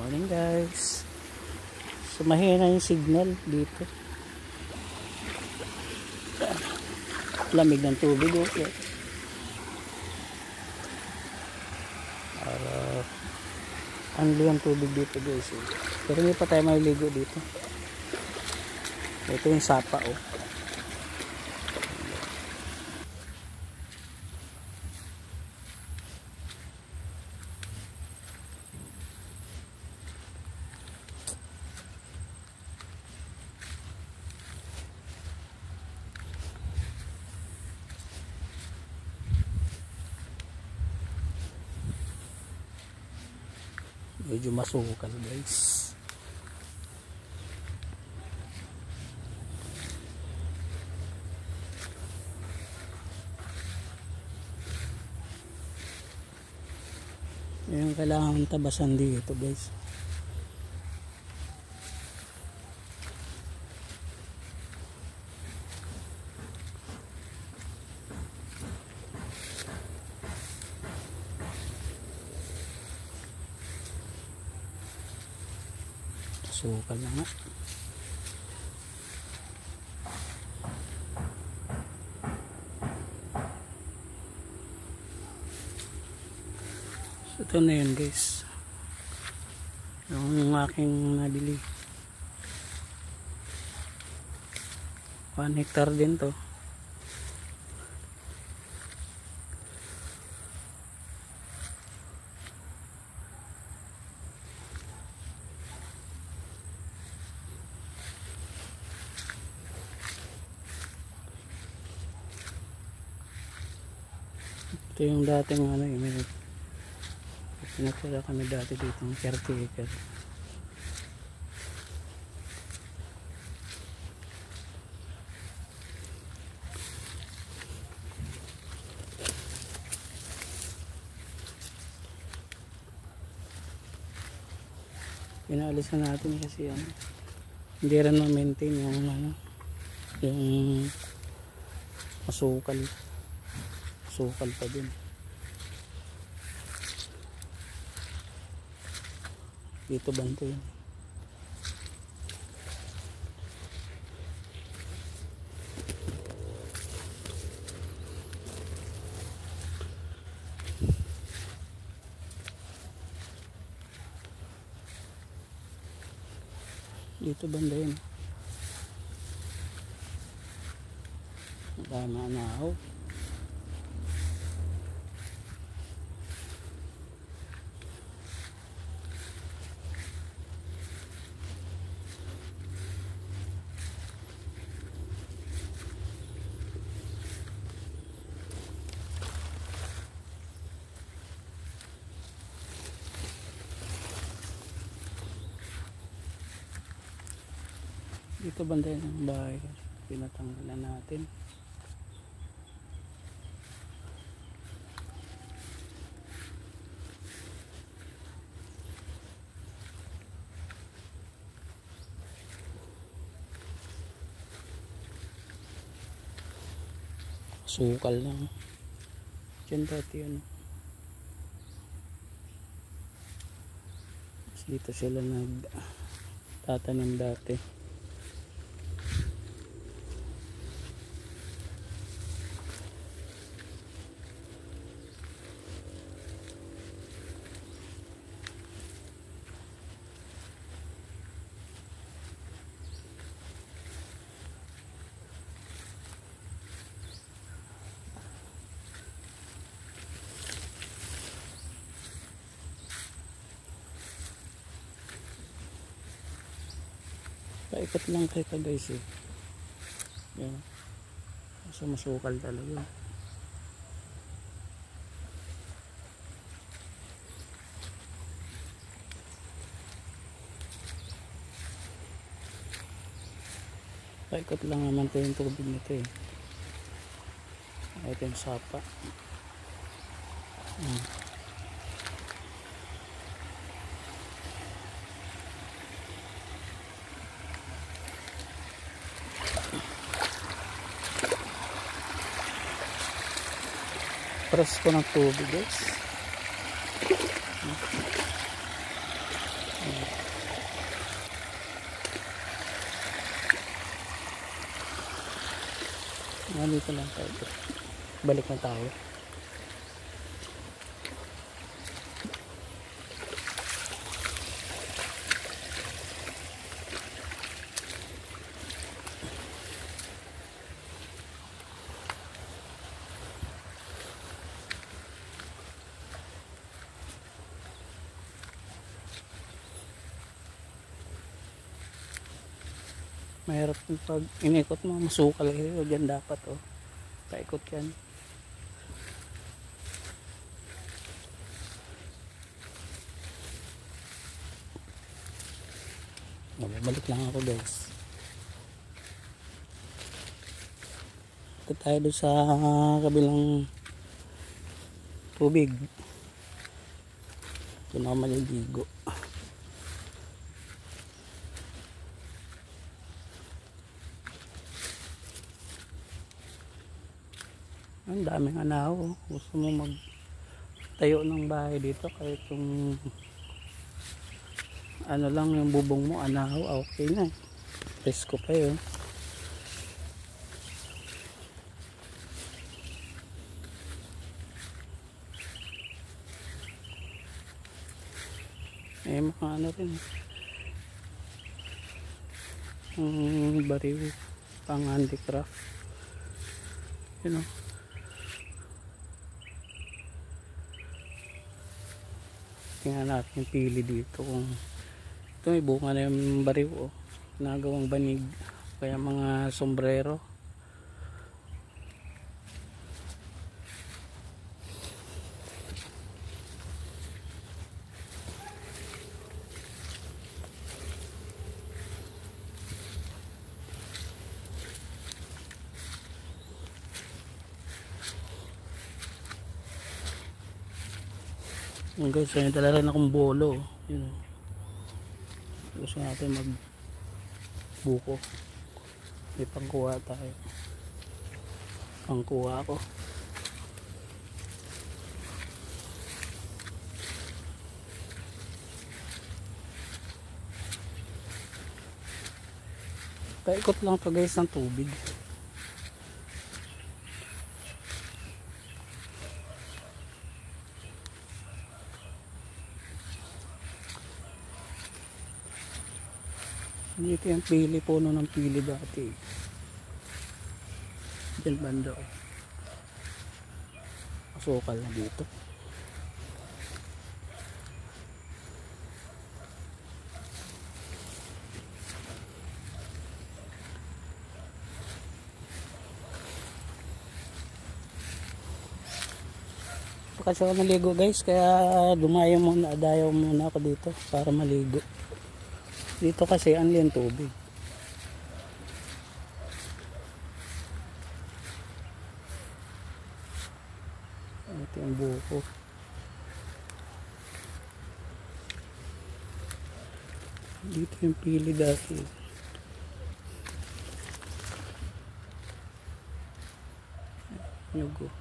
Morning guys. So mahina yung signal dito. Lamig ng tubig okay. Anli ang tubig dito guys. Pero hindi pa tayo maliligo dito. Ito yung sapa oh. Medyo masukal guys. Yung kailangan tabasan dito guys. Sukal na nga. So, ito na yun guys. Yung aking nabili. 1 hectare din to. Ito yung dating ano may pinatira kami dati dito ng caretaker. Pinaalis na natin kasi ano, hindi rin ma-maintain yung ano, yung masukal pa din. Dito banda yun. Dito banda yun. Tama na ako. Dito banda yun ang bahay. Pinatanggalan natin. Sukal lang. Diyan dati yun. Dito sila nagtatanim dati. Paikot lang kayo ka guys eh. Yan. So masukal talaga. Paikot lang naman po yung tubig nito eh. Ito yung sapa. Press ko ng tubig guys. Dito lang tayo. Balik na tayo. Mahirap yung pag inikot mo, masukal kayo. Diyan dapat oh. Paikot yan. Balik lang ako guys. Ito tayo doon sa kabilang tubig. Ito na ako maliligo. Ang daming anaw. Gusto mo magtayo ng bahay dito kahit yung ano lang yung bubong mo anaw, okay na. Presko pa yun. Eh mga ano rin. Bariw pang handicraft. You know. Tingnan natin yung pili dito kung ito may bunga na yung bariw oh. Nagawang banig kaya mga sombrero. Yung guys, may dala rin akong bolo. Yun. Gusto natin magbuko. May pangkuha tayo. Pangkuha ako. Paikot lang to guys ng tubig. Dito yung pili, puno ng pili dati. Diyan banda oh. Masukal na dito. Kasi ako maligo guys, kaya dumayo muna, dayaw muna ako dito para maligo. Dito kasi anli ang tubig. Ito yung buko. Dito yung pili dati. Nyugo.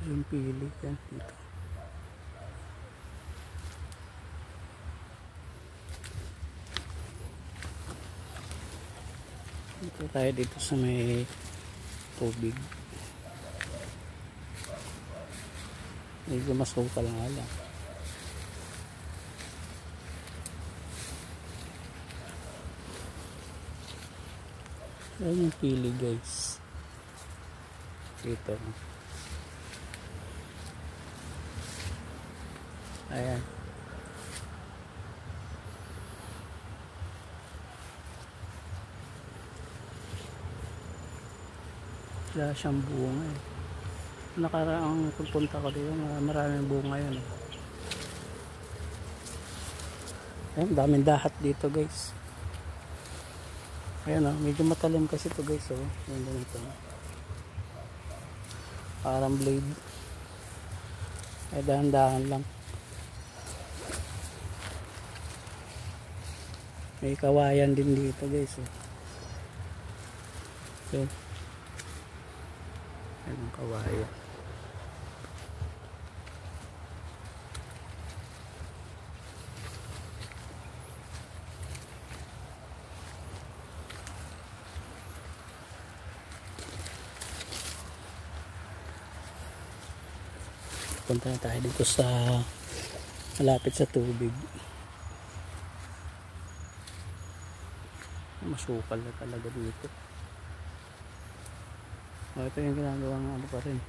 Yung pili yan dito. Dito tayo dito sa may tubig. Medyo masukal nga lang. Ayan yung pili guys. Dito. Ayan. Wala siyang bunga eh. Nakaraang pagpunta ko dito, maraming bunga yun eh. Ayan, daming dahat dito guys. Ayan medyo matalim kasi ito guys oh. Ayan ganito. Parang blade. Ay dahan-dahan lang. May kawayan din dito guys oh. So, anong kawayan. punta na tayo dito sa malapit sa tubig. Masukal na talaga dito. Ito yung ginagawa ng ano pa rin,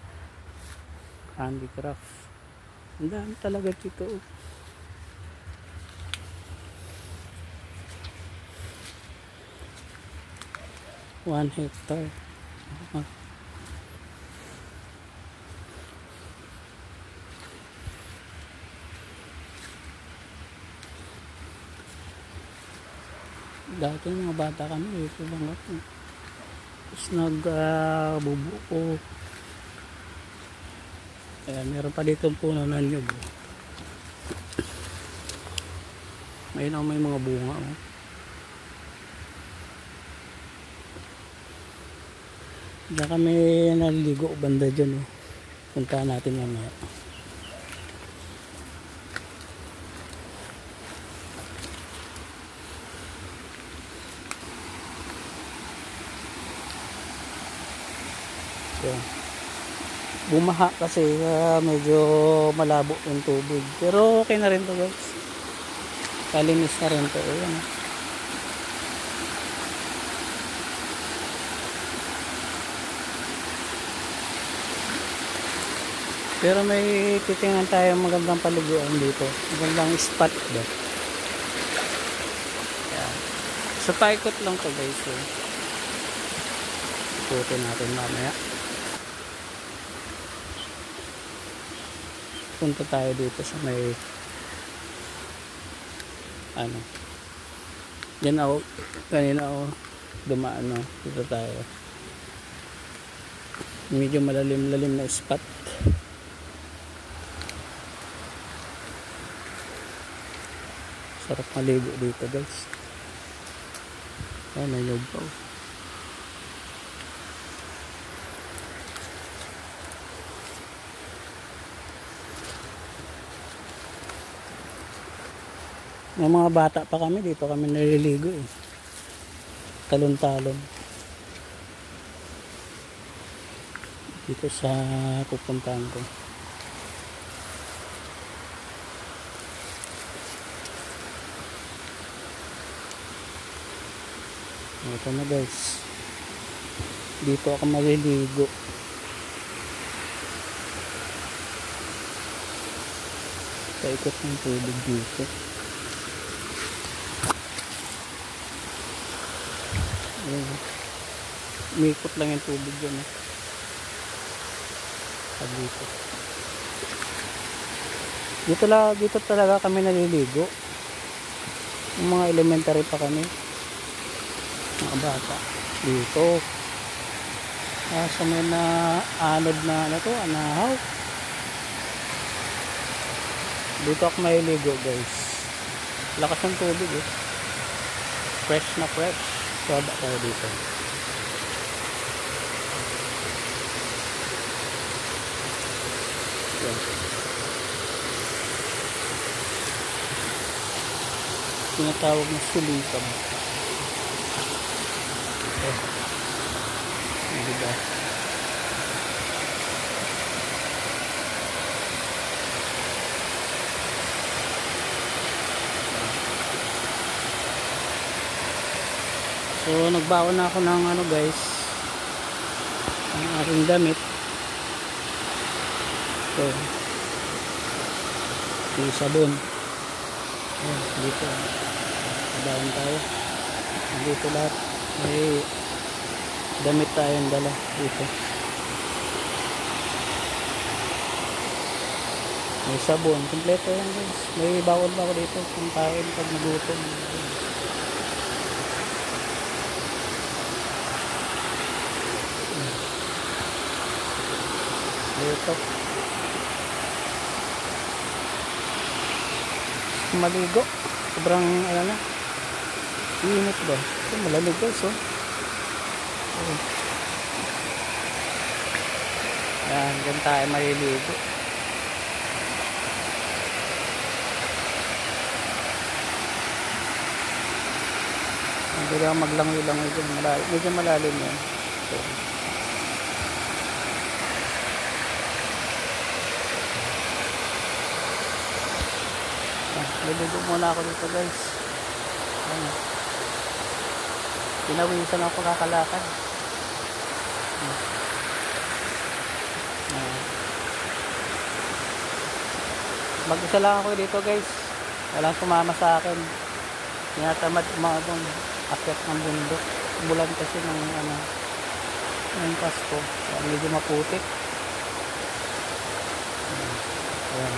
handicraft. Ang dami talaga dito. 1 hectare. Dati mga bata kami ito lang ako. Tapos nagbubuo. Ayan, meron pa dito puno ng nyug. Ayun ako, may mga bunga. Oh. Diyan kami naliligo banda dyan. Oh. Puntahan natin mamaya. Yan. Bumaha kasi medyo malabo yung tubig, pero okay na rin to guys, kalinis na rin to. Ayan. Pero may titingnan tayo magandang paliguan dito, magandang spot ba. Ayan. So paikot lang to guys. So, ikutin natin mamaya. Punta tayo dito sa may ano, yan ako kanina ako dumaan, no? Dito tayo, medyo malalim na spot. Sarap maligo dito guys. Ay, may log pa. May mga bata pa kami dito, kami naliligo eh. Talon-talon dito sa pupuntahan ko. Ito na guys, dito ako maliligo. Paikot ng tubig dito. Umikot lang yung tubig dyan eh. Dito talaga kami naliligo. Yung mga elementary pa kami, mga bata dito. Sa may na anod na ano to, anahaw. Dito ako maliligo guys. Lakas ng tubig eh. Fresh na fresh. Baba tayo dito. Yan. Tinatawag na sulikab. Diba? So nagbaon na ako ng ano guys, ang aking damit. So yung sabon. Ayan, dito nagbaon tayo. Dito lahat may damit tayong dala dito. May sabon, kompleto yan guys. May bawal ba ako dito kung kain pag nagutom. Ito maligo, sobrang ano na, init ba? Ito malamig guys. Oh. Ayan, dyan tayo maliligo. Hindi lang maglangoy-langoy dyan, medyo malalim yan. So, Liligo muna ako dito guys. Ayan. Pinawisan ako kakalakad. Mag-isa lang ako dito guys. Walang sumama sa akin. Tinatamad umaabang akyat ng bundok. Bulan kasi ng ng Pasko. Kaya medyo maputik. Ayan.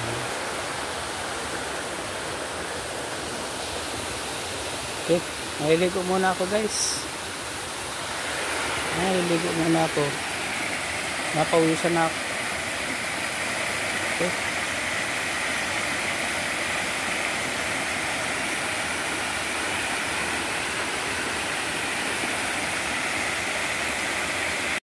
Okay, naliligo muna ako guys. Naliligo muna ako. Napawisan na ako. Okay.